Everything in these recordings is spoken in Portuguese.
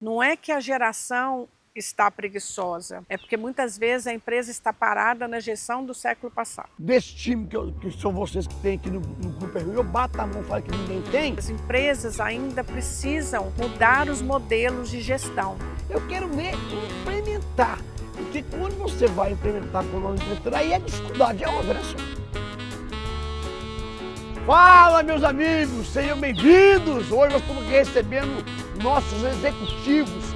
Não é que a geração está preguiçosa, é porque muitas vezes a empresa está parada na gestão do século passado. Desse time que são vocês que tem aqui no Grupo RU, eu bato a mão e falo que ninguém tem. As empresas ainda precisam mudar os modelos de gestão. Eu quero ver implementar, porque quando você vai implementar com o nome implementar, aí a dificuldade é outra, né, senhor? Fala, meus amigos, sejam bem-vindos! Hoje nós estamos aqui recebendo nossos executivos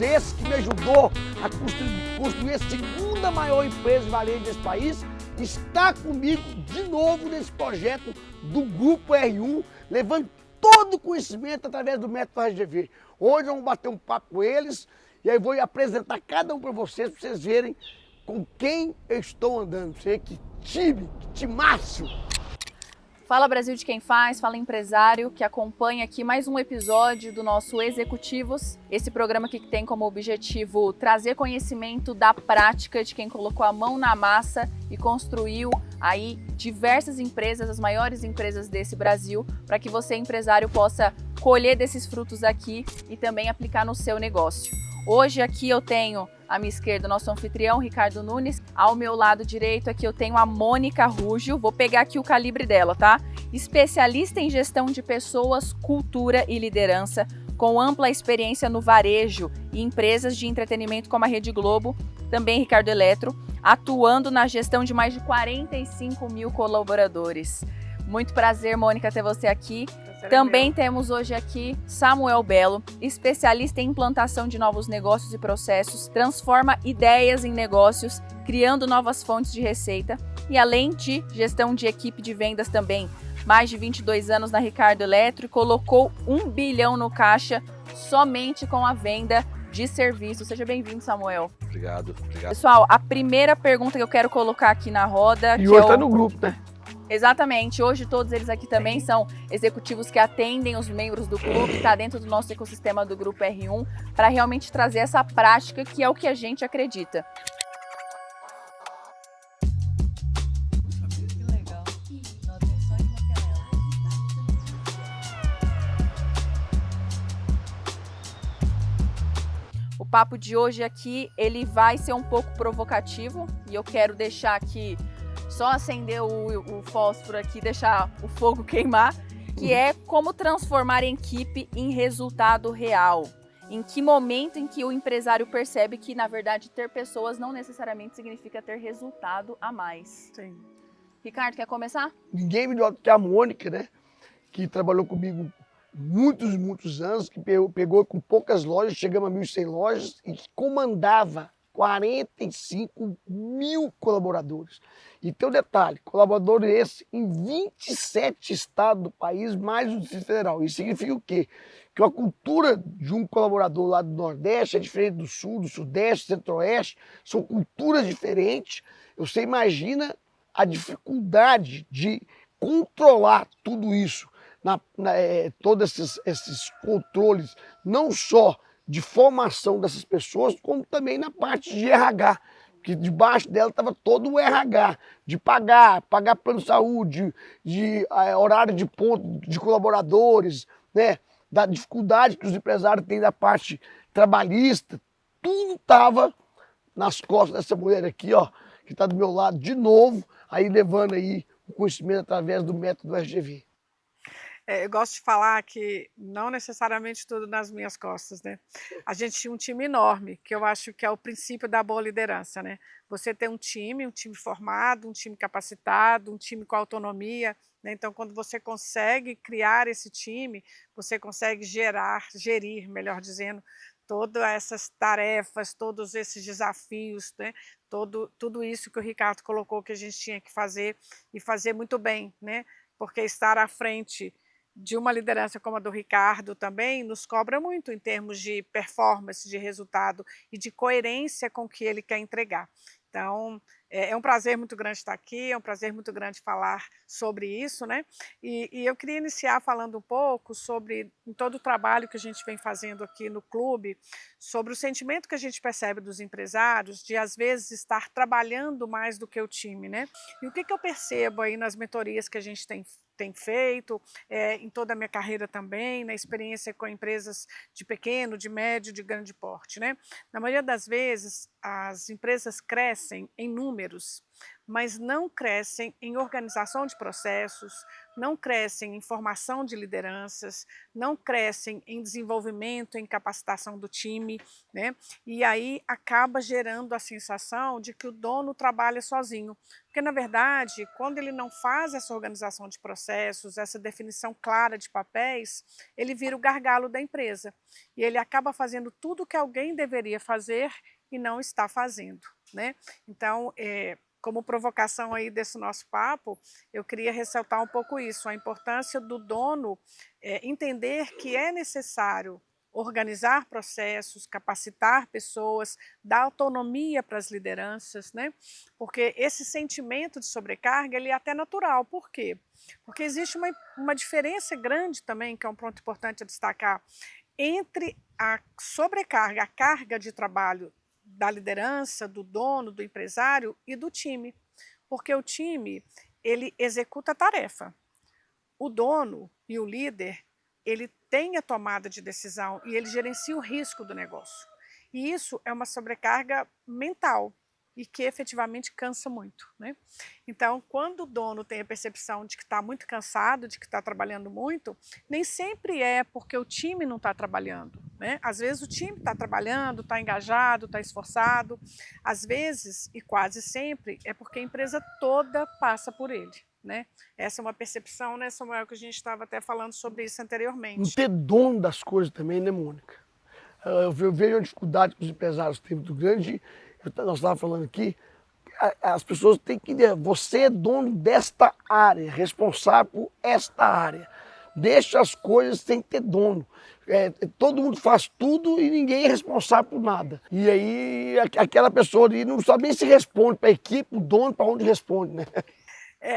esses que me ajudou a construir a segunda maior empresa de varejo desse país, está comigo de novo nesse projeto do Grupo R1, levando todo o conhecimento através do método RGV. Hoje vamos bater um papo com eles e aí vou apresentar cada um para vocês verem com quem eu estou andando. Você que time, que timaço! Fala Brasil de quem faz, fala empresário que acompanha aqui mais um episódio do nosso Executivos. Esse programa aqui que tem como objetivo trazer conhecimento da prática de quem colocou a mão na massa e construiu aí diversas empresas, as maiores empresas desse Brasil, para que você, empresário, possa colher desses frutos aqui e também aplicar no seu negócio. Hoje aqui eu tenho à minha esquerda o nosso anfitrião, Ricardo Nunes. Ao meu lado direito aqui eu tenho a Mônica Rúgio. Vou pegar aqui o calibre dela, tá? Especialista em gestão de pessoas, cultura e liderança, com ampla experiência no varejo e empresas de entretenimento como a Rede Globo, também Ricardo Eletro, atuando na gestão de mais de 45 mil colaboradores. Muito prazer, Mônica, ter você aqui. Também temos hoje aqui Samuel Belo, especialista em implantação de novos negócios e processos, transforma ideias em negócios, criando novas fontes de receita e além de gestão de equipe de vendas também. Mais de 22 anos na Ricardo Eletro e colocou 1 bilhão no caixa somente com a venda de serviço. Seja bem-vindo, Samuel. Obrigado. Pessoal, a primeira pergunta que eu quero colocar aqui na roda... E hoje está no grupo, né? Exatamente, hoje todos eles aqui também são executivos que atendem os membros do clube, está dentro do nosso ecossistema do Grupo R1, para realmente trazer essa prática que é o que a gente acredita. O papo de hoje aqui, ele vai ser um pouco provocativo e eu quero deixar aqui só acender o fósforo aqui, deixar o fogo queimar, que é como transformar a equipe em resultado real. Em que momento em que o empresário percebe que, na verdade, ter pessoas não necessariamente significa ter resultado a mais. Sim. Ricardo, quer começar? Ninguém melhor do que a Mônica, né? Que trabalhou comigo muitos anos, que pegou com poucas lojas, chegamos a 1.100 lojas e que comandava 45 mil colaboradores. E tem um detalhe, colaborador esse em 27 estados do país, mais o Distrito Federal. Isso significa o quê? Que a cultura de um colaborador lá do Nordeste é diferente do Sul, do Sudeste, Centro-Oeste, são culturas diferentes. Você imagina a dificuldade de controlar tudo isso, todos esses controles, não só de formação dessas pessoas, como também na parte de RH, que debaixo dela estava todo o RH, de pagar plano de saúde, de horário de ponto de colaboradores, né? Da dificuldade que os empresários têm da parte trabalhista, tudo estava nas costas dessa mulher aqui, ó, que está do meu lado de novo, aí levando aí o conhecimento através do método RGV. Eu gosto de falar que não necessariamente tudo nas minhas costas, né? A gente tinha um time enorme, que eu acho que é o princípio da boa liderança, né? Você tem um time formado, um time capacitado, um time com autonomia, né? Então, quando você consegue criar esse time, você consegue gerir, melhor dizendo, todas essas tarefas, todos esses desafios, né? Tudo isso que o Ricardo colocou que a gente tinha que fazer e fazer muito bem, né? Porque estar à frente de uma liderança como a do Ricardo também nos cobra muito em termos de performance, de resultado e de coerência com o que ele quer entregar. Então, É um prazer muito grande estar aqui, é um prazer muito grande falar sobre isso, né? E eu queria iniciar falando um pouco sobre todo o trabalho que a gente vem fazendo aqui no clube, sobre o sentimento que a gente percebe dos empresários de, às vezes, estar trabalhando mais do que o time, né? E o que eu percebo aí nas mentorias que a gente tem feito, em toda a minha carreira também, na experiência com empresas de pequeno, de médio, de grande porte, né? Na maioria das vezes, as empresas crescem em números, mas não crescem em organização de processos, não crescem em formação de lideranças, não crescem em desenvolvimento, em capacitação do time, né? E aí acaba gerando a sensação de que o dono trabalha sozinho. Porque, na verdade, quando ele não faz essa organização de processos, essa definição clara de papéis, ele vira o gargalo da empresa. E ele acaba fazendo tudo o que alguém deveria fazer e não está fazendo, né? Então, como provocação aí desse nosso papo, eu queria ressaltar um pouco isso, a importância do dono entender que é necessário organizar processos, capacitar pessoas, dar autonomia para as lideranças, né? Porque esse sentimento de sobrecarga, ele é até natural. Por quê? Porque existe uma diferença grande também, que é um ponto importante a destacar, entre a sobrecarga, a carga de trabalho da liderança, do dono, do empresário e do time. Porque o time, ele executa a tarefa. O dono e o líder, ele tem a tomada de decisão e ele gerencia o risco do negócio. E isso é uma sobrecarga mental e que efetivamente cansa muito, né? Então, quando o dono tem a percepção de que está muito cansado, de que está trabalhando muito, nem sempre é porque o time não está trabalhando, né? Às vezes o time está trabalhando, está engajado, está esforçado. Às vezes, e quase sempre, é porque a empresa toda passa por ele, né? Essa é uma percepção, né, Samuel, que a gente estava até falando sobre isso Não anteriormente. ter dono das coisas também, né, Mônica? Eu vejo a dificuldade que os empresários têm muito grande. Nós estávamos falando aqui, as pessoas têm que entender, você é dono desta área, responsável por esta área. Deixa as coisas sem ter dono. Todo mundo faz tudo e ninguém é responsável por nada. E aí aquela pessoa ali não sabe nem se responde para a equipe, o dono, para onde responde, né?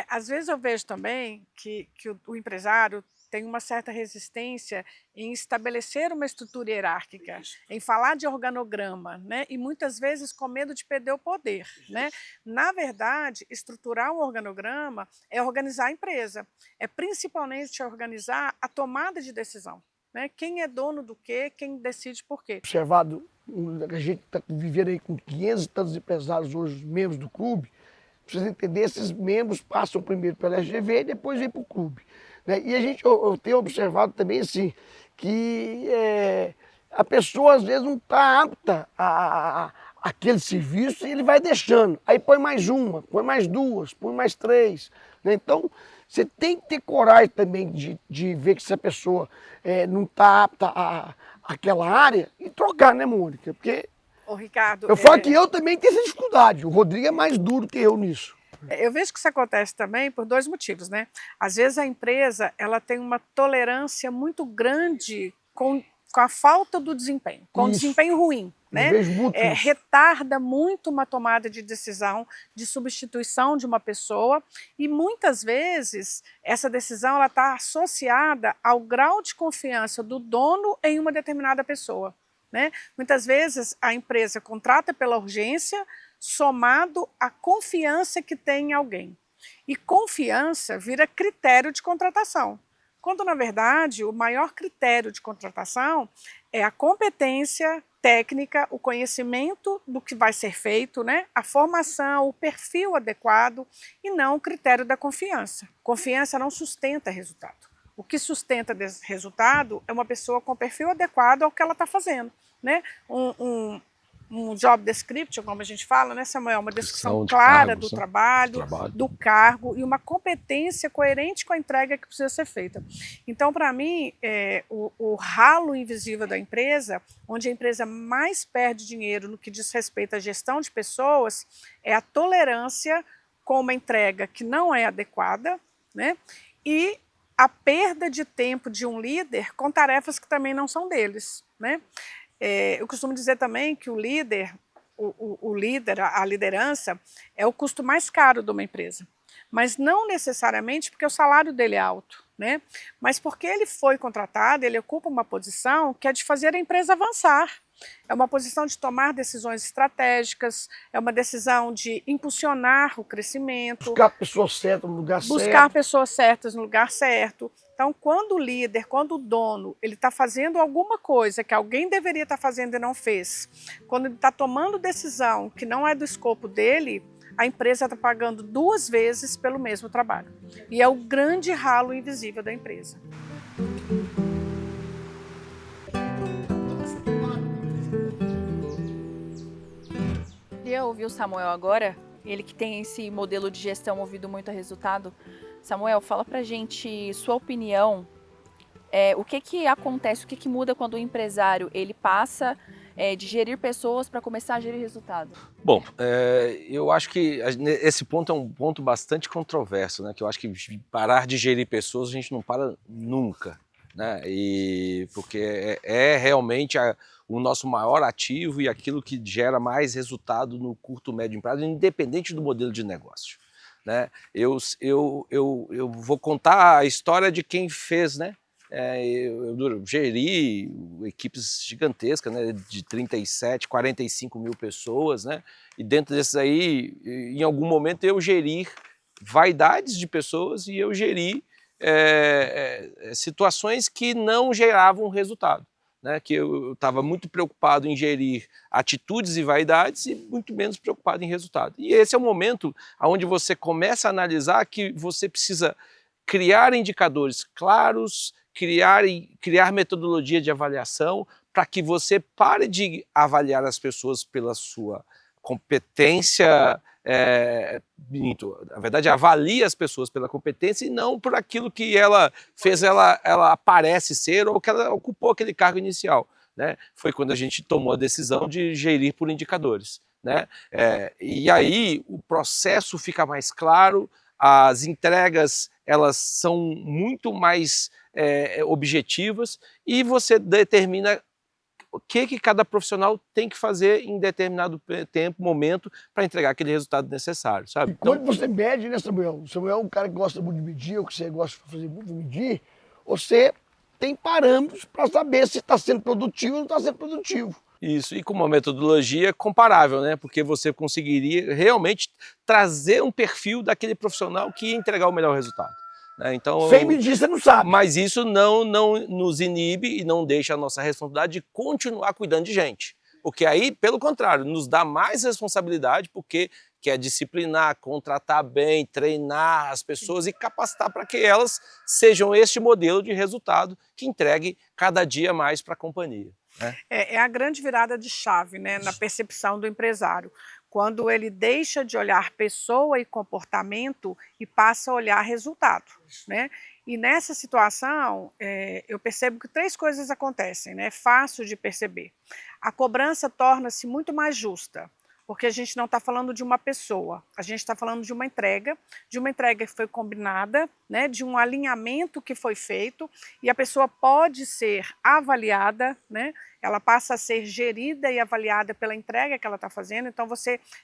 Às vezes eu vejo também que o empresário tem uma certa resistência em estabelecer uma estrutura hierárquica, em falar de organograma, né? E muitas vezes com medo de perder o poder, né? Na verdade, estruturar um organograma é organizar a empresa, é principalmente organizar a tomada de decisão, né? Quem é dono do quê, quem decide por quê. Observado, a gente está vivendo aí com 500 e tantos empresários hoje, membros do clube. Precisa entender, esses membros passam primeiro pela SGV e depois vem para o clube, né? E eu tenho observado também assim, que a pessoa às vezes não está apta a aquele serviço e ele vai deixando. Aí põe mais uma, põe mais duas, põe mais três, né? Então, você tem que ter coragem também de ver que essa pessoa não está apta àquela área e trocar, né, Mônica? Porque Ô, Ricardo, eu falo que eu também tenho essa dificuldade. O Rodrigo é mais duro que eu nisso. eu vejo que isso acontece também por dois motivos, né? Às vezes a empresa ela tem uma tolerância muito grande com a falta do desempenho, com o Isso. desempenho ruim, Eu né? vejo muito isso. Retarda muito uma tomada de decisão de substituição de uma pessoa e muitas vezes essa decisão ela está associada ao grau de confiança do dono em uma determinada pessoa, né? Muitas vezes a empresa contrata pela urgência somado à confiança que tem em alguém. E confiança vira critério de contratação. Quando, na verdade, o maior critério de contratação é a competência técnica, o conhecimento do que vai ser feito, né? A formação, o perfil adequado e não o critério da confiança. Confiança não sustenta resultado. O que sustenta resultado é uma pessoa com perfil adequado ao que ela está fazendo, né? Um job description, como a gente fala, né, Samuel? Uma descrição clara do trabalho, do cargo e uma competência coerente com a entrega que precisa ser feita. Então, para mim, o ralo invisível da empresa, onde a empresa mais perde dinheiro no que diz respeito à gestão de pessoas, é a tolerância com uma entrega que não é adequada, né? E a perda de tempo de um líder com tarefas que também não são deles, né? Eu costumo dizer também que o líder, o líder, a liderança, é o custo mais caro de uma empresa. Mas não necessariamente porque o salário dele é alto, né? Mas porque ele foi contratado, ele ocupa uma posição que é de fazer a empresa avançar. É uma posição de tomar decisões estratégicas, é uma decisão de impulsionar o crescimento. Buscar pessoas certas no lugar certo. Buscar pessoas certas no lugar certo. Então, quando o líder, quando o dono, ele está fazendo alguma coisa que alguém deveria estar fazendo e não fez, quando ele está tomando decisão que não é do escopo dele, a empresa está pagando 2 vezes pelo mesmo trabalho. E é o grande ralo invisível da empresa. Queria ouvir o Samuel agora, ele que tem esse modelo de gestão movido muito a resultado. Samuel, fala pra gente sua opinião, o que acontece, o que muda quando o empresário ele passa de gerir pessoas para começar a gerir resultado? Bom, eu acho que esse ponto é um ponto bastante controverso, né? Que eu acho que parar de gerir pessoas a gente não para nunca, né? Porque é realmente o nosso maior ativo e aquilo que gera mais resultado no curto, médio prazo, independente do modelo de negócio, né? Eu vou contar a história de quem fez, né? Eu geri equipes gigantescas, né, de 37, 45 mil pessoas, né, e dentro desses aí, em algum momento eu geri vaidades de pessoas e eu geri situações que não geravam resultado, né, que eu estava muito preocupado em gerir atitudes e vaidades e muito menos preocupado em resultado. E esse é o momento onde você começa a analisar que você precisa criar indicadores claros, criar metodologia de avaliação para que você pare de avaliar as pessoas pela sua competência, na verdade avalie as pessoas pela competência e não por aquilo que ela fez, ela parece ser ou que ela ocupou aquele cargo inicial, né? Foi quando a gente tomou a decisão de gerir por indicadores, né? E aí o processo fica mais claro, as entregas elas são muito mais objetivas e você determina o que cada profissional tem que fazer em determinado tempo, momento, para entregar aquele resultado necessário, sabe? E quando você mede, né, Samuel? O Samuel é um cara que gosta muito de medir, ou que você gosta de fazer muito de medir, você tem parâmetros para saber se está sendo produtivo ou não está sendo produtivo. Isso, e com uma metodologia comparável, né? Porque você conseguiria realmente trazer um perfil daquele profissional que ia entregar o melhor resultado, né? Então, sem medir, você não sabe. Mas isso não nos inibe e não deixa a nossa responsabilidade de continuar cuidando de gente. Porque aí, pelo contrário, nos dá mais responsabilidade, porque quer disciplinar, contratar bem, treinar as pessoas e capacitar para que elas sejam este modelo de resultado que entregue cada dia mais para a companhia. É a grande virada de chave, né, na percepção do empresário, quando ele deixa de olhar pessoa e comportamento e passa a olhar resultado, né? E nessa situação, eu percebo que 3 coisas acontecem, né? É fácil de perceber. A cobrança torna-se muito mais justa, porque a gente não está falando de uma pessoa, a gente está falando de uma entrega que foi combinada, né, de um alinhamento que foi feito, e a pessoa pode ser avaliada, né, ela passa a ser gerida e avaliada pela entrega que ela está fazendo, então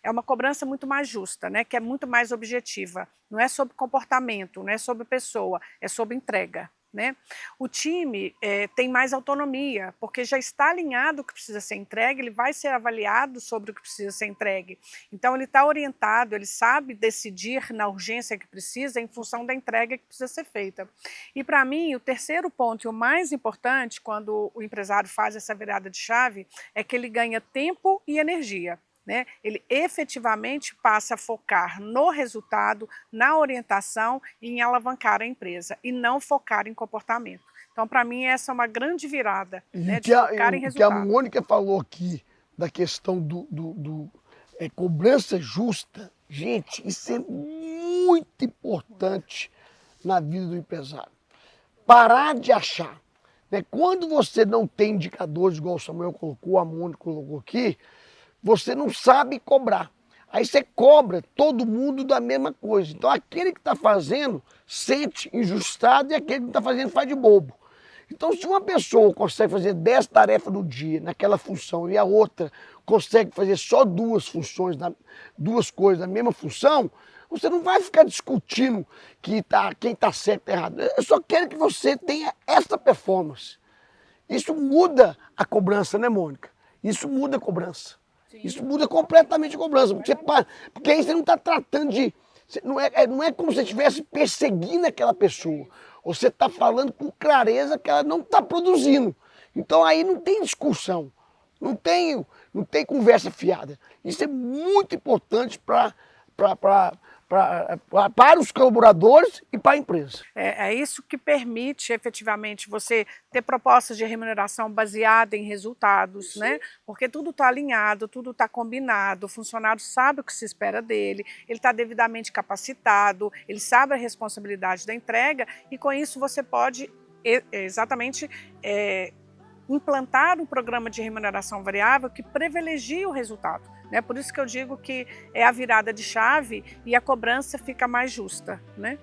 é uma cobrança muito mais justa, né, que é muito mais objetiva, não é sobre comportamento, não é sobre pessoa, é sobre entrega. Né? O time tem mais autonomia, porque já está alinhado o que precisa ser entregue, ele vai ser avaliado sobre o que precisa ser entregue. Então ele está orientado, ele sabe decidir na urgência que precisa em função da entrega que precisa ser feita. E para mim, o terceiro ponto e o mais importante quando o empresário faz essa virada de chave é que ele ganha tempo e energia. Né? Ele efetivamente passa a focar no resultado, na orientação e em alavancar a empresa, e não focar em comportamento. Então, para mim, essa é uma grande virada, né, de focar em resultado. O que a Mônica falou aqui, da questão cobrança justa, gente, isso é muito importante na vida do empresário. Parar de achar, né? Quando você não tem indicadores, igual o Samuel colocou, a Mônica colocou aqui, você não sabe cobrar. Aí você cobra todo mundo da mesma coisa. Então aquele que está fazendo sente injustado e aquele que não está fazendo faz de bobo. Então, se uma pessoa consegue fazer 10 tarefas no dia naquela função e a outra consegue fazer só 2 funções, 2 coisas na mesma função, você não vai ficar discutindo quem está certo e errado. Eu só quero que você tenha essa performance. Isso muda a cobrança, né, Mônica? Isso muda a cobrança. Sim. Isso muda completamente a cobrança. Porque aí você não está tratando de... Não é como se você estivesse perseguindo aquela pessoa. Você está falando com clareza que ela não está produzindo. Então aí não tem discussão. Não tem conversa fiada. Isso é muito importante para os colaboradores e para a empresa. É isso que permite efetivamente você ter propostas de remuneração baseada em resultados, né? Porque tudo está alinhado, tudo está combinado, o funcionário sabe o que se espera dele, ele está devidamente capacitado, ele sabe a responsabilidade da entrega e com isso você pode exatamente implantar um programa de remuneração variável que privilegie o resultado. Né? Por isso que eu digo que é a virada de chave e a cobrança fica mais justa. Né?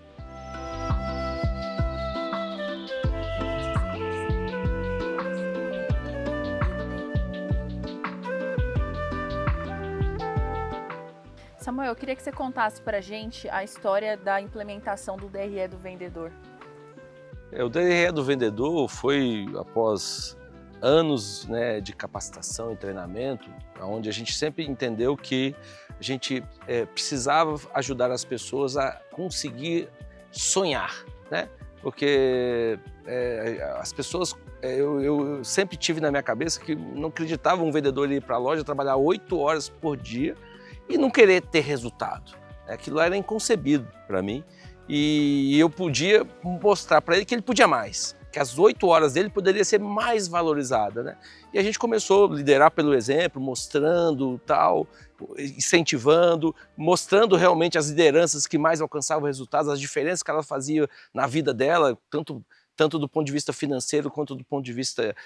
Samuel, eu queria que você contasse para a gente a história da implementação do DRE do vendedor. O DRE do vendedor foi após anos, né, de capacitação e treinamento, onde a gente sempre entendeu que a gente precisava ajudar as pessoas a conseguir sonhar, né? Porque as pessoas, eu sempre tive na minha cabeça que não acreditava um vendedor ir para a loja trabalhar 8 horas por dia e não querer ter resultado. Aquilo era inconcebido para mim e eu podia mostrar para ele que ele podia mais, que as 8 horas dele poderia ser mais valorizada, né? E a gente começou a liderar pelo exemplo, mostrando tal, incentivando, mostrando realmente as lideranças que mais alcançavam resultados, as diferenças que ela fazia na vida dela, tanto do ponto de vista financeiro quanto do ponto de vista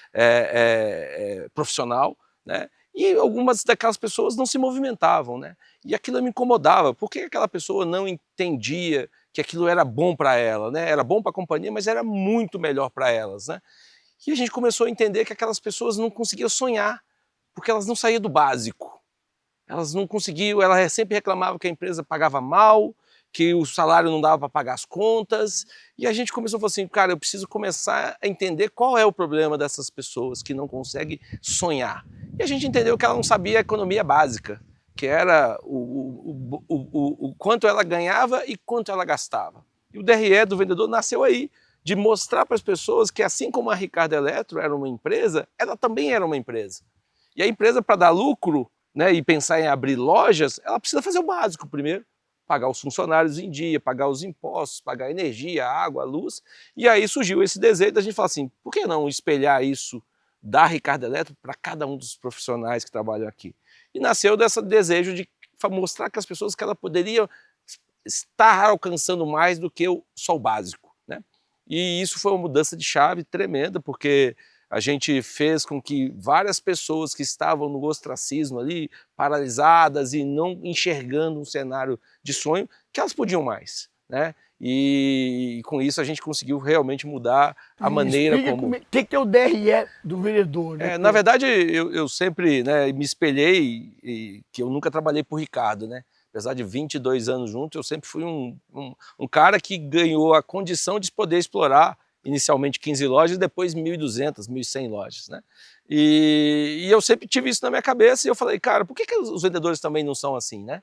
profissional, né? E algumas daquelas pessoas não se movimentavam, né? E aquilo me incomodava. Por que aquela pessoa não entendia que aquilo era bom para ela, né? Era bom para a companhia, mas era muito melhor para elas, né? E a gente começou a entender que aquelas pessoas não conseguiam sonhar, porque elas não saíam do básico. Elas não conseguiam, ela sempre reclamava que a empresa pagava mal, que o salário não dava para pagar as contas, e a gente começou a falar assim, cara, eu preciso começar a entender qual é o problema dessas pessoas que não conseguem sonhar. E a gente entendeu que ela não sabia a economia básica, que era o quanto ela ganhava e quanto ela gastava. E o DRE do vendedor nasceu aí, de mostrar para as pessoas que assim como a Ricardo Eletro era uma empresa, ela também era uma empresa. E a empresa, para dar lucro, né, e pensar em abrir lojas, ela precisa fazer o básico primeiro. Pagar os funcionários em dia, pagar os impostos, pagar a energia, a água, a luz. E aí surgiu esse desejo da gente falar assim, por que não espelhar isso da Ricardo Eletro para cada um dos profissionais que trabalham aqui? E nasceu desse desejo de mostrar que as pessoas que ela poderia estar alcançando mais do que só o básico, né? E isso foi uma mudança de chave tremenda, porque a gente fez com que várias pessoas que estavam no ostracismo ali, paralisadas e não enxergando um cenário de sonho, que elas podiam mais, né? E com isso a gente conseguiu realmente mudar a maneira como... O que é o DRE do vendedor? Né? Na verdade, eu sempre, né, me espelhei, que eu nunca trabalhei por Ricardo, né? Apesar de 22 anos juntos, eu sempre fui um cara que ganhou a condição de poder explorar inicialmente 15 lojas, depois 1.200, 1.100 lojas, né? E eu sempre tive isso na minha cabeça e eu falei, cara, por que os vendedores também não são assim, né?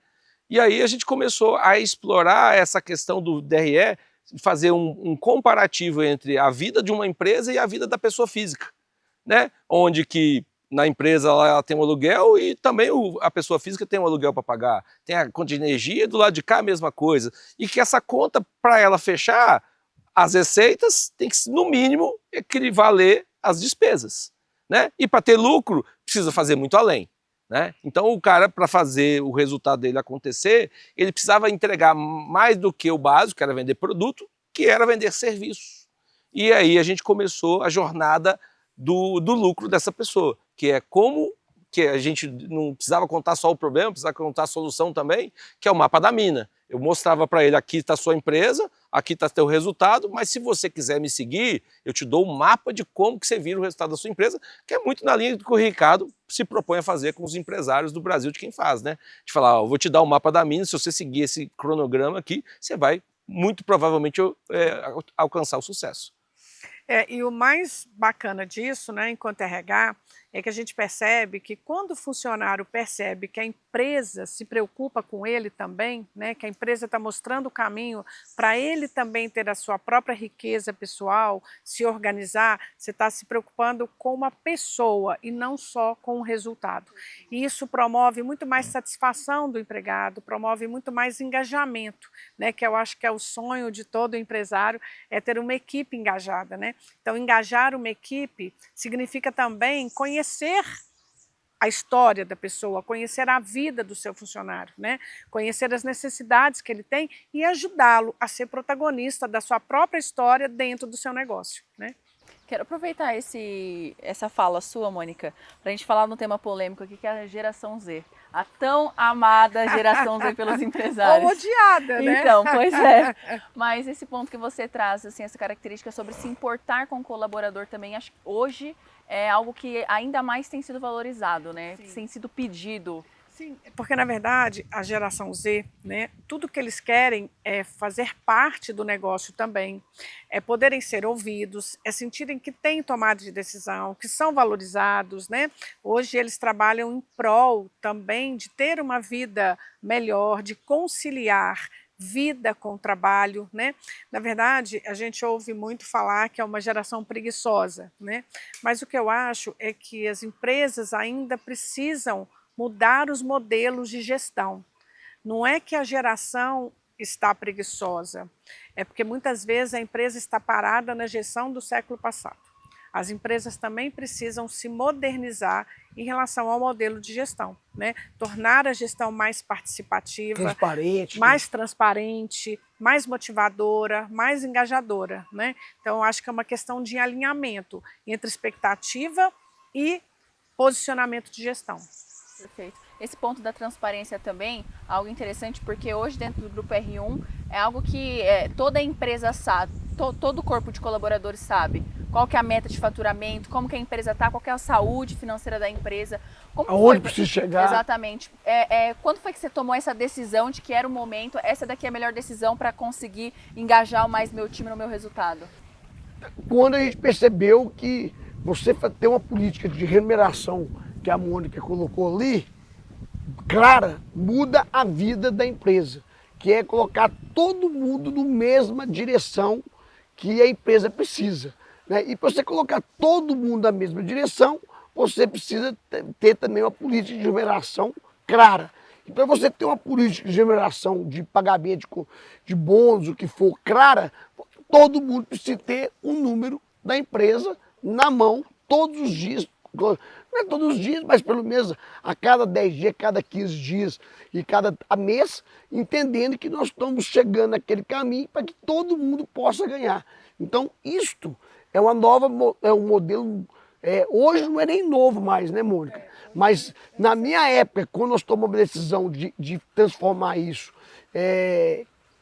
E aí a gente começou a explorar essa questão do DRE, fazer um comparativo entre a vida de uma empresa e a vida da pessoa física, né? Onde que na empresa ela tem um aluguel e também a pessoa física tem um aluguel para pagar, tem a conta de energia, do lado de cá a mesma coisa, e que essa conta, para ela fechar, as receitas têm que, no mínimo, equivaler às despesas, né? E para ter lucro, precisa fazer muito além, né? Então o cara, para fazer o resultado dele acontecer, ele precisava entregar mais do que o básico, que era vender produto, que era vender serviço. E aí a gente começou a jornada do lucro dessa pessoa, que é como que a gente não precisava contar só o problema, precisava contar a solução também, que é o mapa da mina. Eu mostrava para ele, aqui está a sua empresa, aqui está teu resultado, mas se você quiser me seguir, eu te dou um mapa de como que você vira o resultado da sua empresa, que é muito na linha do que o Ricardo se propõe a fazer com os empresários do Brasil de quem faz, né? De falar, ó, eu vou te dar o mapa da mina, se você seguir esse cronograma aqui, você vai muito provavelmente alcançar o sucesso. E o mais bacana disso, né, enquanto RH, é que a gente percebe que quando o funcionário percebe que a empresa se preocupa com ele também, né, que a empresa está mostrando o caminho para ele também ter a sua própria riqueza pessoal, se organizar, você está se preocupando com uma pessoa e não só com o resultado. E isso promove muito mais satisfação do empregado, promove muito mais engajamento, né, que eu acho que é o sonho de todo empresário, é ter uma equipe engajada, né? Então, engajar uma equipe significa também conhecer a história da pessoa, conhecer a vida do seu funcionário, né? Conhecer as necessidades que ele tem e ajudá-lo a ser protagonista da sua própria história dentro do seu negócio, né? Quero aproveitar essa fala sua, Mônica, para a gente falar de um tema polêmico aqui, que é a geração Z. A tão amada geração Z pelos empresários. Ou odiada, né? Então, pois é. Mas esse ponto que você traz, assim, essa característica sobre se importar com o colaborador também, acho que hoje é algo que ainda mais tem sido valorizado, né? Sim. Tem sido pedido. Sim, porque na verdade a geração Z, né, tudo que eles querem é fazer parte do negócio também, é poderem ser ouvidos, é sentirem que têm tomada de decisão, que são valorizados, né? Hoje eles trabalham em prol também de ter uma vida melhor, de conciliar vida com trabalho, né? Na verdade, a gente ouve muito falar que é uma geração preguiçosa, né? Mas o que eu acho é que as empresas ainda precisam mudar os modelos de gestão. Não é que a geração está preguiçosa, é porque muitas vezes a empresa está parada na gestão do século passado. As empresas também precisam se modernizar em relação ao modelo de gestão, né? Tornar a gestão mais participativa, Transparente. mais transparente, mais motivadora, mais engajadora, né? Então, eu acho que é uma questão de alinhamento entre expectativa e posicionamento de gestão. Perfeito. Esse ponto da transparência também, algo interessante, porque hoje dentro do Grupo R1 é algo que toda empresa sabe, todo o corpo de colaboradores sabe qual que é a meta de faturamento, como que a empresa está, qual que é a saúde financeira da empresa. Aonde precisa chegar. Exatamente. Quando foi que você tomou essa decisão de que era o momento, essa daqui é a melhor decisão para conseguir engajar mais meu time no meu resultado? Quando a gente percebeu que você ter uma política de remuneração que a Mônica colocou ali, clara, muda a vida da empresa, que é colocar todo mundo na mesma direção que a empresa precisa, né? E para você colocar todo mundo na mesma direção, você precisa ter também uma política de remuneração clara. E para você ter uma política de remuneração, de pagamento, de bônus, o que for, clara, todo mundo precisa ter um número da empresa na mão todos os dias. Não é todos os dias, mas pelo menos a cada 10 dias, cada 15 dias e cada mês, entendendo que nós estamos chegando naquele caminho para que todo mundo possa ganhar. Então, isto é uma nova, é um modelo, hoje não é nem novo mais, né, Mônica? Mas na minha época, quando nós tomamos a decisão de transformar isso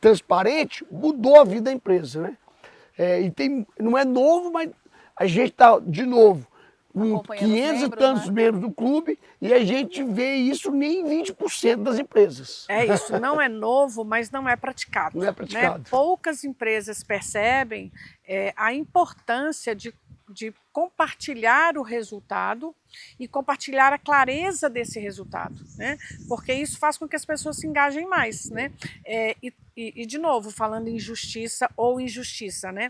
transparente, mudou a vida da empresa, né? Não é novo, mas a gente está, de novo, com 500 e tantos membros do clube, e a gente vê isso nem em 20% das empresas. É isso, não é novo, mas não é praticado. Não é praticado. Né? Poucas empresas percebem a importância de compartilhar o resultado e compartilhar a clareza desse resultado, né? Porque isso faz com que as pessoas se engajem mais, né? E de novo, falando em justiça ou injustiça, né?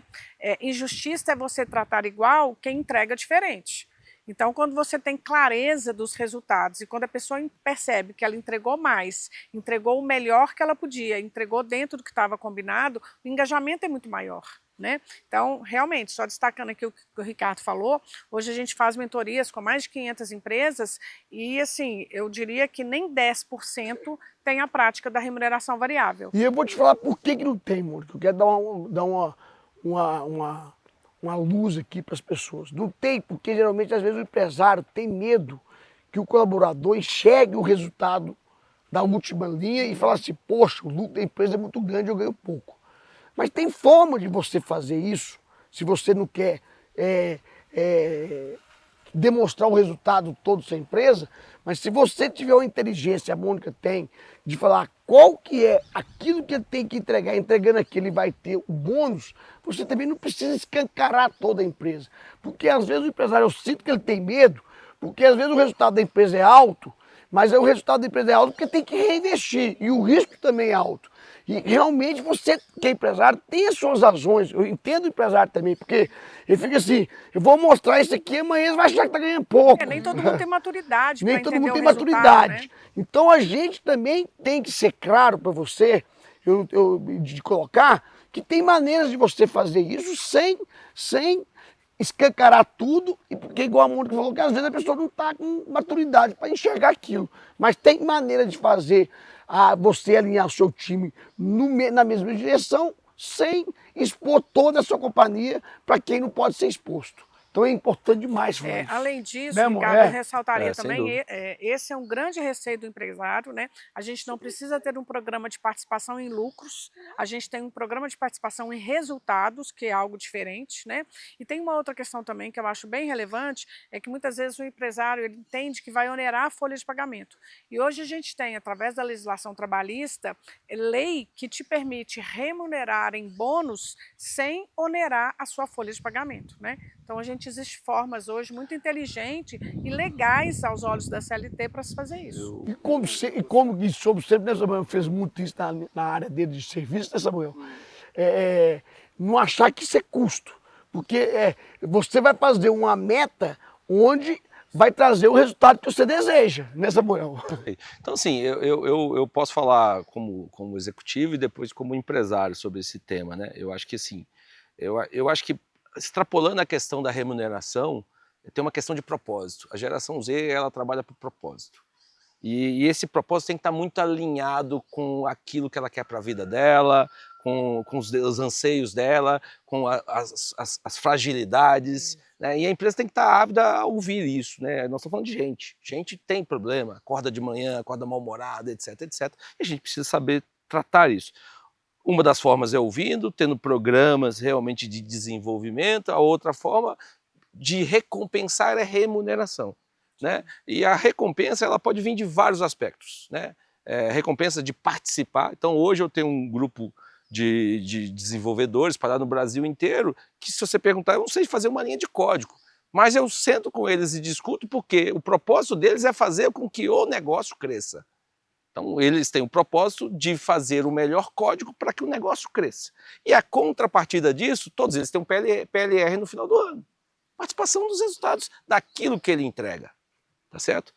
Injustiça é você tratar igual quem entrega diferente. Então, quando você tem clareza dos resultados e quando a pessoa percebe que ela entregou mais, entregou o melhor que ela podia, entregou dentro do que estava combinado, o engajamento é muito maior, né? Então, realmente, só destacando aqui o que o Ricardo falou, hoje a gente faz mentorias com mais de 500 empresas e, assim, eu diria que nem 10% tem a prática da remuneração variável. E eu vou te falar por que não tem, Mônica. Eu quero dar uma luz aqui para as pessoas. Não tem, porque geralmente, às vezes, o empresário tem medo que o colaborador enxergue o resultado da última linha e falar assim, poxa, o lucro da empresa é muito grande, eu ganho pouco. Mas tem forma de você fazer isso, se você não quer demonstrar o resultado todo da sua empresa, mas se você tiver uma inteligência, a Mônica tem, de falar qual que é aquilo que ele tem que entregar, entregando aquilo ele vai ter o bônus, você também não precisa escancarar toda a empresa. Porque às vezes o empresário, eu sinto que ele tem medo, porque às vezes o resultado da empresa é alto, mas o resultado da empresa é alto porque tem que reinvestir, e o risco também é alto. E realmente você, que é empresário, tem as suas razões. Eu entendo o empresário também, porque ele fica assim, eu vou mostrar isso aqui, amanhã ele vai achar que está ganhando pouco. Nem todo mundo tem maturidade para Nem todo entender mundo tem o resultado, maturidade. né? Então a gente também tem que ser claro para você, de colocar, que tem maneiras de você fazer isso sem escancarar tudo, e porque igual a Mônica falou, que às vezes a pessoa não está com maturidade para enxergar aquilo. Mas tem maneira de fazer você alinhar o seu time na mesma direção, sem expor toda a sua companhia para quem não pode ser exposto. Então é importante demais falar isso. Além disso, Né, amor? Ricardo, eu ressaltaria sem também, dúvida. esse é um grande receio do empresário, né? A gente não precisa ter um programa de participação em lucros, a gente tem um programa de participação em resultados, que é algo diferente, né? E tem uma outra questão também que eu acho bem relevante, é que muitas vezes o empresário ele entende que vai onerar a folha de pagamento. E hoje a gente tem, através da legislação trabalhista, lei que te permite remunerar em bônus sem onerar a sua folha de pagamento, né? Então, existem formas hoje muito inteligentes e legais aos olhos da CLT para se fazer isso. E como que sempre, né, Samuel, fez muito isso na área dele de serviço, né, Samuel? Não achar que isso é custo. Porque você vai fazer uma meta onde vai trazer o resultado que você deseja, né, Samuel? Então, assim, eu posso falar como executivo e depois como empresário sobre esse tema, né? Eu acho que, assim, eu acho que extrapolando a questão da remuneração, tem uma questão de propósito. A geração Z, ela trabalha por propósito. E esse propósito tem que estar muito alinhado com aquilo que ela quer para a vida dela, com os anseios dela, com as fragilidades, né? E a empresa tem que estar ávida a ouvir isso, né? Nós estamos falando de gente. Gente tem problema, acorda de manhã, acorda mal-humorada, etc, etc. E a gente precisa saber tratar isso. Uma das formas é ouvindo, tendo programas realmente de desenvolvimento, a outra forma de recompensar é remuneração, né? E a recompensa ela pode vir de vários aspectos, né? Recompensa de participar. Então hoje eu tenho um grupo de desenvolvedores espalhado no Brasil inteiro, que se você perguntar, eu não sei fazer uma linha de código, mas eu sento com eles e discuto porque o propósito deles é fazer com que o negócio cresça. Então, eles têm o propósito de fazer o melhor código para que o negócio cresça. E a contrapartida disso, todos eles têm um PLR no final do ano. Participação dos resultados daquilo que ele entrega. Tá certo?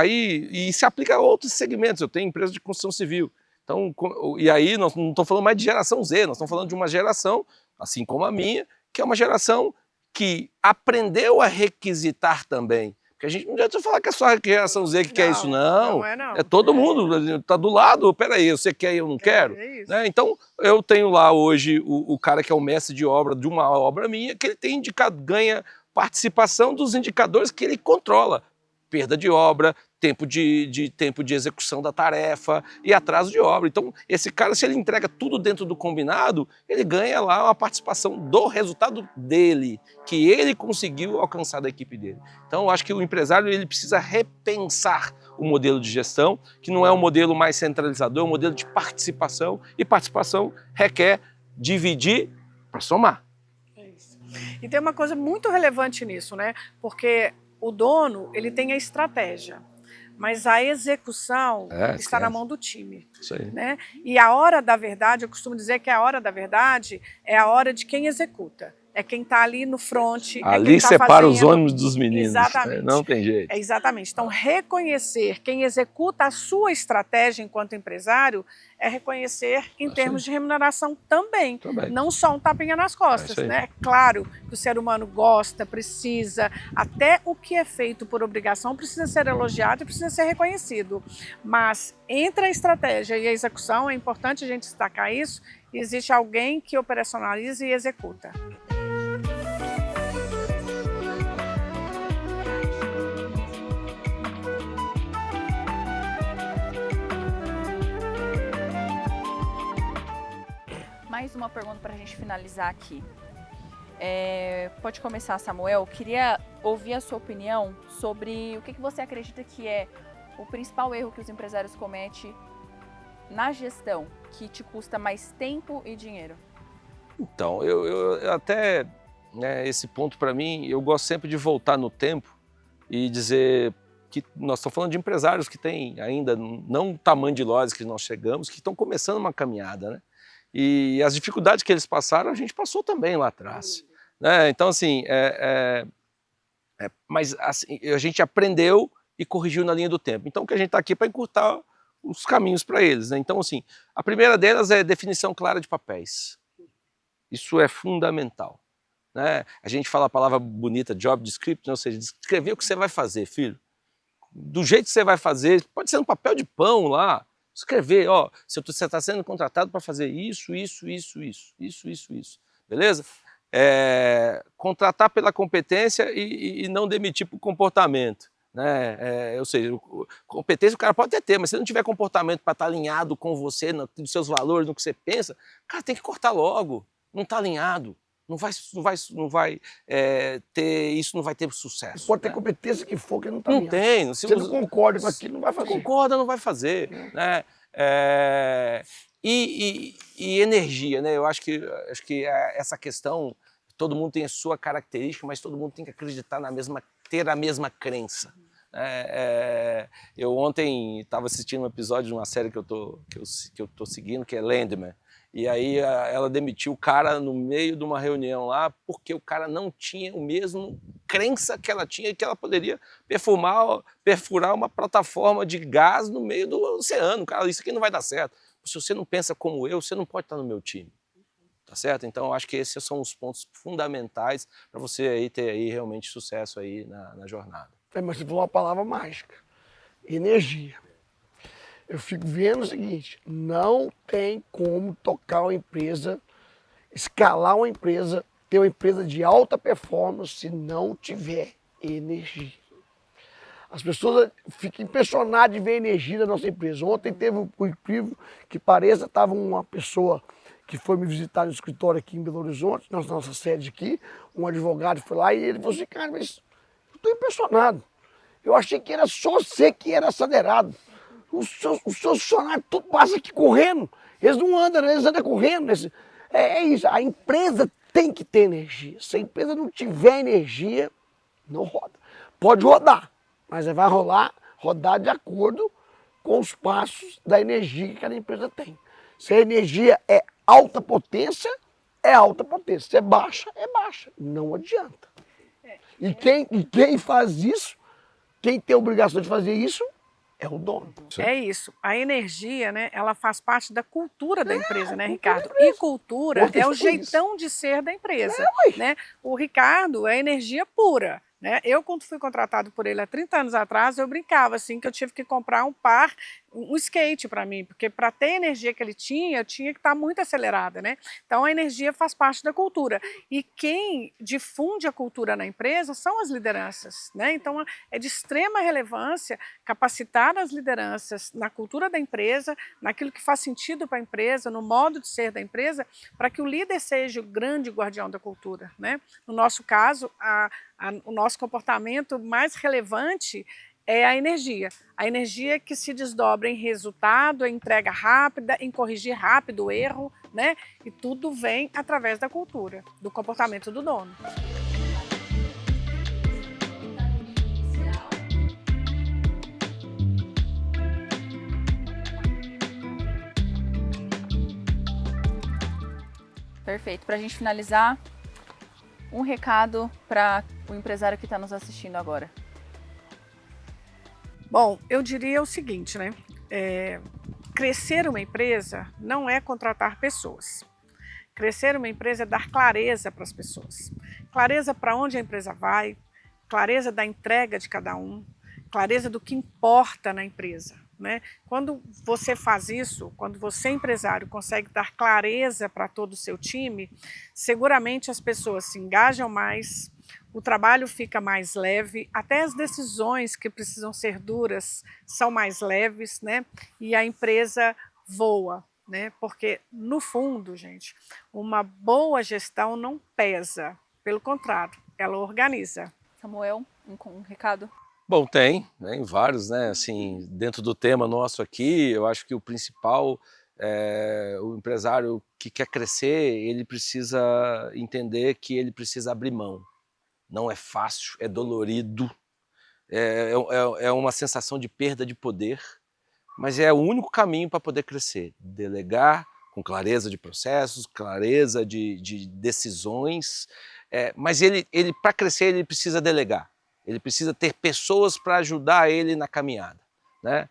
E se aplica a outros segmentos. Eu tenho empresa de construção civil. Então, e aí, nós não estamos falando mais de geração Z, nós estamos falando de uma geração, assim como a minha, que é uma geração que aprendeu a requisitar também. Porque a gente não adianta falar que é só a geração Z que quer isso, não. Não é, não. É todo mundo, está do lado, peraí, você quer e eu não quero? É isso. Né? Então, eu tenho lá hoje o cara que é o mestre de obra de uma obra minha, que ele tem ganha participação dos indicadores que ele controla. Perda de obra, tempo de execução da tarefa e atraso de obra. Então, esse cara, se ele entrega tudo dentro do combinado, ele ganha lá uma participação do resultado dele, que ele conseguiu alcançar da equipe dele. Então, eu acho que o empresário ele precisa repensar o modelo de gestão, que não é um modelo mais centralizador, é um modelo de participação, e participação requer dividir para somar. É isso. E tem uma coisa muito relevante nisso, né? Porque o dono, ele tem a estratégia, mas a execução está na mão do time. Isso aí. Né? E a hora da verdade, eu costumo dizer que a hora da verdade é a hora de quem executa. É quem está ali no front. Ali é quem separa fazendo... os ônibus dos meninos. Exatamente. Não tem jeito. Exatamente. Então, reconhecer quem executa a sua estratégia enquanto empresário é reconhecer em termos de remuneração também. Não só um tapinha nas costas. Né? Claro que o ser humano gosta, precisa, até o que é feito por obrigação precisa ser elogiado e precisa ser reconhecido. Mas entre a estratégia e a execução, é importante a gente destacar isso, existe alguém que operacionaliza e executa. mais uma pergunta para a gente finalizar aqui. Pode começar, Samuel. Queria ouvir a sua opinião sobre o que você acredita que é o principal erro que os empresários cometem na gestão, que te custa mais tempo e dinheiro. Então, eu até, né, esse ponto para mim, eu gosto sempre de voltar no tempo e dizer que nós estamos falando de empresários que têm ainda não o tamanho de nós que nós chegamos, que estão começando uma caminhada, né? E as dificuldades que eles passaram, a gente passou também lá atrás. Né? Então, assim, mas assim, a gente aprendeu e corrigiu na linha do tempo. Então, o que a gente está aqui para encurtar os caminhos para eles. Né? Então, assim, a primeira delas é definição clara de papéis. Isso é fundamental. Né? A gente fala a palavra bonita, job description, ou seja, descrever o que você vai fazer, filho. Do jeito que você vai fazer, pode ser um papel de pão lá, escrever, ó, se você está sendo contratado para fazer isso, beleza? Contratar pela competência e não demitir por comportamento. Né? Ou seja, competência o cara pode até ter, mas se não tiver comportamento para estar alinhado com você, nos seus valores, no que você pensa, cara, tem que cortar logo, não está alinhado. Não vai ter, isso não vai ter sucesso. Pode ter competência que for, que não está Não tem. Se você não concorda com aquilo, não vai fazer. Se concorda, não vai fazer. Né? E energia, né? Eu acho que essa questão, todo mundo tem a sua característica, mas todo mundo tem que acreditar ter a mesma crença. Eu ontem estava assistindo um episódio de uma série que eu tô seguindo, que é Landman. E aí ela demitiu o cara no meio de uma reunião lá, porque o cara não tinha o mesmo crença que ela tinha, que ela poderia perfurar uma plataforma de gás no meio do oceano. Cara, isso aqui não vai dar certo. Se você não pensa como eu, você não pode estar no meu time. Tá certo? Então, eu acho que esses são os pontos fundamentais para você aí ter aí realmente sucesso aí na jornada. Mas você falou uma palavra mágica. Energia. Eu fico vendo o seguinte, não tem como tocar uma empresa, escalar uma empresa, ter uma empresa de alta performance se não tiver energia. As pessoas ficam impressionadas de ver a energia da nossa empresa. Ontem teve, por incrível que pareça, estava uma pessoa que foi me visitar no escritório aqui em Belo Horizonte, na nossa sede aqui, um advogado foi lá e ele falou assim, cara, mas eu estou impressionado. Eu achei que era só você que era acelerado. Os seus funcionários tudo passa aqui correndo. Eles não andam, eles andam correndo. É isso, a empresa tem que ter energia. Se a empresa não tiver energia, não roda. Pode rodar, mas vai rodar de acordo com os passos da energia que cada empresa tem. Se a energia é alta potência, é alta potência. Se é baixa, não adianta. E quem faz isso, quem tem a obrigação de fazer isso, é o dono. É isso. A energia, né, ela faz parte da cultura da empresa, né, Ricardo? E cultura é o jeitão de ser da empresa, né? O Ricardo é energia pura. Né? Eu, quando fui contratado por ele há 30 anos atrás, eu brincava assim que eu tive que comprar um skate para mim, porque para ter a energia que ele tinha, eu tinha que estar muito acelerada, né? Então a energia faz parte da cultura. E quem difunde a cultura na empresa são as lideranças, né? Então é de extrema relevância capacitar as lideranças na cultura da empresa, naquilo que faz sentido para a empresa, no modo de ser da empresa, para que o líder seja o grande guardião da cultura, né? No nosso caso, o nosso comportamento mais relevante é a energia que se desdobra em resultado, em entrega rápida, em corrigir rápido o erro, né? E tudo vem através da cultura, do comportamento do dono. Perfeito. Para a gente finalizar, um recado para o empresário que está nos assistindo agora. Bom, eu diria o seguinte, né? Crescer uma empresa não é contratar pessoas. Crescer uma empresa é dar clareza para as pessoas. Clareza para onde a empresa vai, clareza da entrega de cada um, clareza do que importa na empresa. Né? Quando você faz isso, quando você, empresário, consegue dar clareza para todo o seu time, seguramente as pessoas se engajam mais, o trabalho fica mais leve, até as decisões que precisam ser duras são mais leves, né? E a empresa voa. né? Porque, no fundo, gente, uma boa gestão não pesa, pelo contrário, ela organiza. Samuel, um recado? Bom, tem vários, né? Assim, dentro do tema nosso aqui, eu acho que o principal o empresário que quer crescer, ele precisa entender que ele precisa abrir mão. Não é fácil, é dolorido, é uma sensação de perda de poder, mas é o único caminho para poder crescer. Delegar com clareza de processos, clareza de decisões, mas ele para crescer ele precisa delegar, ele precisa ter pessoas para ajudar ele na caminhada, né?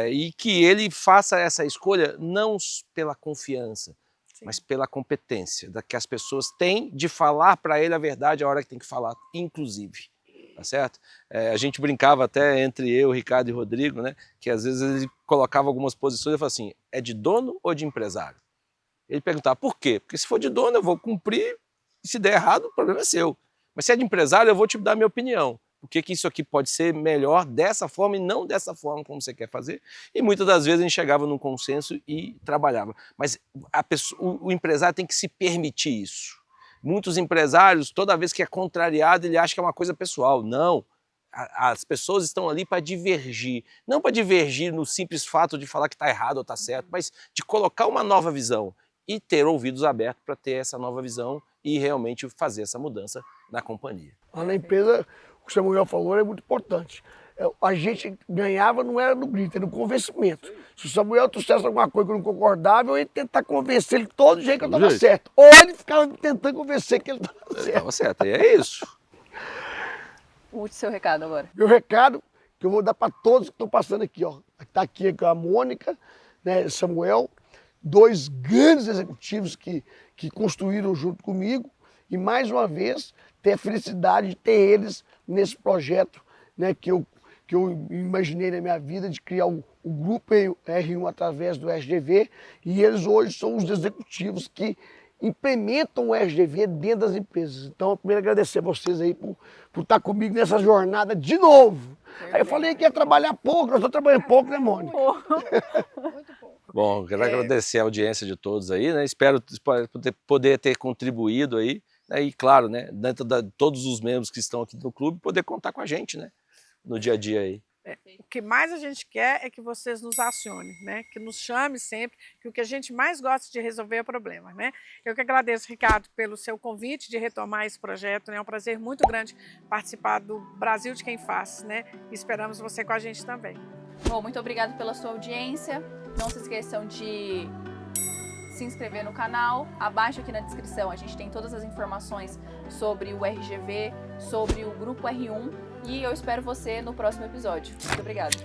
E que ele faça essa escolha não pela confiança, Sim. mas pela competência que as pessoas têm de falar para ele a verdade a hora que tem que falar, inclusive. Tá certo? A gente brincava até entre eu, Ricardo e Rodrigo, né? Que às vezes ele colocava algumas posições e falava assim, é de dono ou de empresário? Ele perguntava, por quê? Porque se for de dono eu vou cumprir, e se der errado o problema é seu. Mas se é de empresário eu vou te dar a minha opinião. Por que isso aqui pode ser melhor dessa forma e não dessa forma como você quer fazer? E muitas das vezes a gente chegava num consenso e trabalhava. Mas o empresário tem que se permitir isso. Muitos empresários, toda vez que é contrariado, ele acha que é uma coisa pessoal. Não, as pessoas estão ali para divergir. Não para divergir no simples fato de falar que está errado ou está certo, mas de colocar uma nova visão e ter ouvidos abertos para ter essa nova visão e realmente fazer essa mudança na companhia. Lá na empresa, o que o Samuel falou é muito importante. A gente ganhava não era no grito, era no convencimento. Se o Samuel trouxesse alguma coisa que eu não concordava, eu ia tentar convencer ele de todo jeito que eu estava certo. Ou ele ficava tentando convencer que ele estava certo. Estava certo, e é isso. O seu recado agora. Meu recado que eu vou dar para todos que estão passando aqui, ó. Está aqui a Mônica, né, Samuel, dois grandes executivos que construíram junto comigo e mais uma vez ter a felicidade de ter eles nesse projeto, né, que eu imaginei na minha vida de criar o Grupo R1 através do SGV, e eles hoje são os executivos que implementam o SGV dentro das empresas. Então, eu primeiro agradecer a vocês aí por estar comigo nessa jornada de novo. Aí eu falei que ia trabalhar pouco, nós estamos trabalhando pouco, né, Mônica? Muito bom. Bom, quero agradecer a audiência de todos aí, né? Espero poder ter contribuído aí, né? E claro, né, dentro de todos os membros que estão aqui no clube, poder contar com a gente, né? No dia a dia aí. O que mais a gente quer é que vocês nos acionem, né? Que nos chame sempre, que o que a gente mais gosta de resolver é problema, né? Eu que agradeço, Ricardo, pelo seu convite de retomar esse projeto, né? É um prazer muito grande participar do Brasil de Quem Faz, né? E esperamos você com a gente também. Bom, muito obrigado pela sua audiência. Não se esqueçam de se inscrever no canal. Abaixo aqui na descrição a gente tem todas as informações sobre o RGV, sobre o Grupo R1, e eu espero você no próximo episódio. Muito obrigada.